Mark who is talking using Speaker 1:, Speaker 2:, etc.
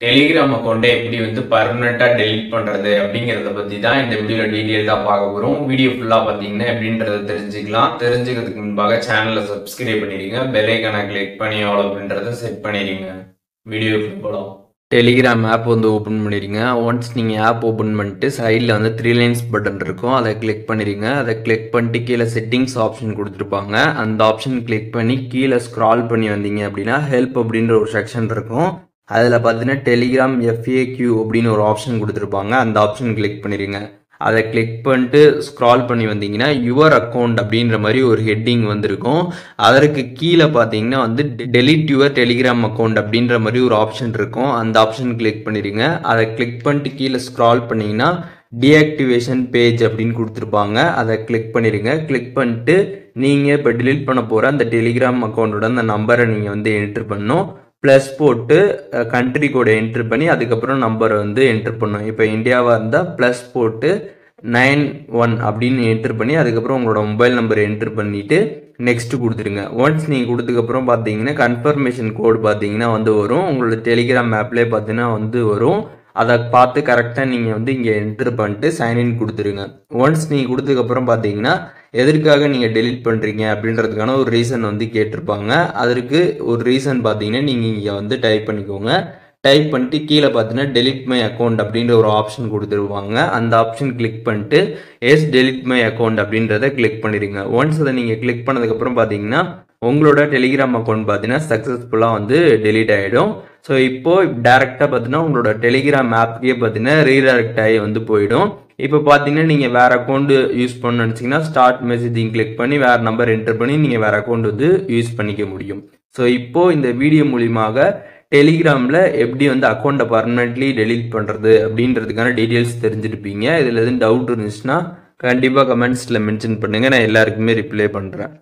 Speaker 1: Telegram அக்கௌண்ட்டை எப்படி பர்மனெண்ட்டாக டெலீட் பண்ணுறது அப்படிங்கிறத பற்றி தான் இந்த வீடியோவில் டீட்டெயிலாக பார்க்க போகிறோம். வீடியோ ஃபுல்லாக பார்த்தீங்கன்னா எப்படின்றத தெரிஞ்சுக்கலாம். தெரிஞ்சுக்கிறதுக்கு முன்பாக சேனலை சப்ஸ்கிரைப் பண்ணிடுங்க, பெல் ஐக்கானை கிளிக் பண்ணி ஆல் அப்படின்றத செட் பண்ணிடுங்க. வீடியோக்கு போகலாம். டெலிகிராம் ஆப் ஓப்பன் பண்ணிடுங்க. ஒன்ஸ் நீங்கள் ஆப் ஓப்பன் பண்ணிட்டு சைடில் 3 லைன்ஸ் பட்டன் இருக்கும், அதை கிளிக் பண்ணிடுங்க. அதை கிளிக் பண்ணிட்டு கீழே செட்டிங்ஸ் ஆப்ஷன் கொடுத்துருப்பாங்க. அந்த ஆப்ஷன் கிளிக் பண்ணி கீழே ஸ்க்ரால் பண்ணி வந்தீங்க அப்படின்னா ஹெல்ப் அப்படின்ற ஒரு செக்ஷன் இருக்கும். அதில் பார்த்தீங்கன்னா டெலிகிராம் FAQ அப்படின்னு ஒரு ஆப்ஷன் கொடுத்துருப்பாங்க. அந்த ஆப்ஷன் கிளிக் பண்ணிடுங்க. அதை கிளிக் பண்ணிட்டு ஸ்க்ரால் பண்ணி வந்தீங்கன்னா யுவர் அக்கௌண்ட் அப்படின்ற மாதிரி ஒரு ஹெட்டிங் வந்திருக்கும். அதற்கு கீழே பார்த்தீங்கன்னா டெலிட் யுவர் டெலிகிராம் அக்கௌண்ட் அப்படின்ற மாதிரி ஒரு ஆப்ஷன் இருக்கும். அந்த ஆப்ஷன் கிளிக் பண்ணிடுங்க. அதை கிளிக் பண்ணிட்டு கீழே ஸ்க்ரால் பண்ணிங்கன்னா டீஆக்டிவேஷன் பேஜ் அப்படின்னு கொடுத்துருப்பாங்க. அதை கிளிக் பண்ணிடுங்க. கிளிக் பண்ணிட்டு நீங்கள் இப்போ டிலீட் பண்ண போகிற அந்த டெலிகிராம் அக்கௌண்ட்டோட அந்த நம்பரை நீங்கள் என்ட்ரு பண்ணணும். ப்ளஸ் போட்டு கண்ட்ரி கோடை என்ட்ரு பண்ணி அதுக்கப்புறம் நம்பரை என்ட்ரு பண்ணணும். இப்போ இந்தியாவாக இருந்தால் ப்ளஸ் போட்டு 91 அப்படின்னு என்ட்ரு பண்ணி அதுக்கப்புறம் உங்களோட மொபைல் நம்பரை என்ட்ரு பண்ணிவிட்டு நெக்ஸ்ட் கொடுத்துருங்க. ஒன்ஸ் நீங்கள் கொடுத்ததுக்கப்புறம் பார்த்தீங்கன்னா கன்ஃபர்மேஷன் கோடு பார்த்தீங்கன்னா வரும். உங்களோட டெலிகிராம் ஆப்லேயே பார்த்தீங்கன்னா வரும். அதை பார்த்து கரெக்டாக நீங்கள் இங்கே என்ட்ரு பண்ணிட்டு சைன்இன் கொடுத்துருங்க. ஒன்ஸ் நீங்கள் கொடுத்ததுக்கப்புறம் பார்த்தீங்கன்னா எதற்காக நீங்கள் டெலீட் பண்ணுறீங்க அப்படின்றதுக்கான ஒரு ரீசன் கேட்டிருப்பாங்க. அதற்கு ஒரு ரீசன் பார்த்தீங்கன்னா நீங்கள் இங்கே டைப் பண்ணிக்கோங்க. டைப் பண்ணிட்டு கீழே பார்த்தீங்கன்னா டெலிட் மை அக்கௌண்ட் அப்படின்ற ஒரு ஆப்ஷன் கொடுத்துருவாங்க. அந்த ஆப்ஷன் கிளிக் பண்ணிட்டு எஸ் டெலிட் மை அக்கௌண்ட் அப்படின்றத கிளிக் பண்ணிடுங்க. ஒன்ஸ் அதை நீங்கள் கிளிக் பண்ணதுக்கப்புறம் பார்த்தீங்கன்னா உங்களோட டெலிகிராம் அக்கௌண்ட் பார்த்தீங்கன்னா சக்ஸஸ்ஃபுல்லாக டெலீட் ஆகிடும். ஸோ இப்போது டேரெக்டாக பார்த்தீங்கன்னா உங்களோட டெலிகிராம் ஆப்கே பார்த்தீங்கன்னா ரீடைரக்ட் ஆகி போயிடும். இப்போ பார்த்தீங்கன்னா நீங்கள் வேறு அக்கௌண்ட் யூஸ் பண்ணணும்னு நினச்சிங்கன்னா ஸ்டார்ட் மெசேஜிங் கிளிக் பண்ணி வேறு நம்பர் என்டர் பண்ணி நீங்கள் வேறு அக்கௌண்ட் யூஸ் பண்ணிக்க முடியும். ஸோ இப்போது இந்த வீடியோ மூலியமாக டெலிகிராமில் எப்படி அக்கௌண்ட்டை பர்மனெண்ட்லி டெலீட் பண்ணுறது அப்படின்றதுக்கான டீட்டெயில்ஸ் தெரிஞ்சிருப்பீங்க. இதில் எதுவும் டவுட் இருந்துச்சுன்னா கண்டிப்பாக கமெண்ட்ஸில் மென்ஷன் பண்ணுங்கள், நான் எல்லாருக்குமே ரிப்ளை பண்ணுறேன்.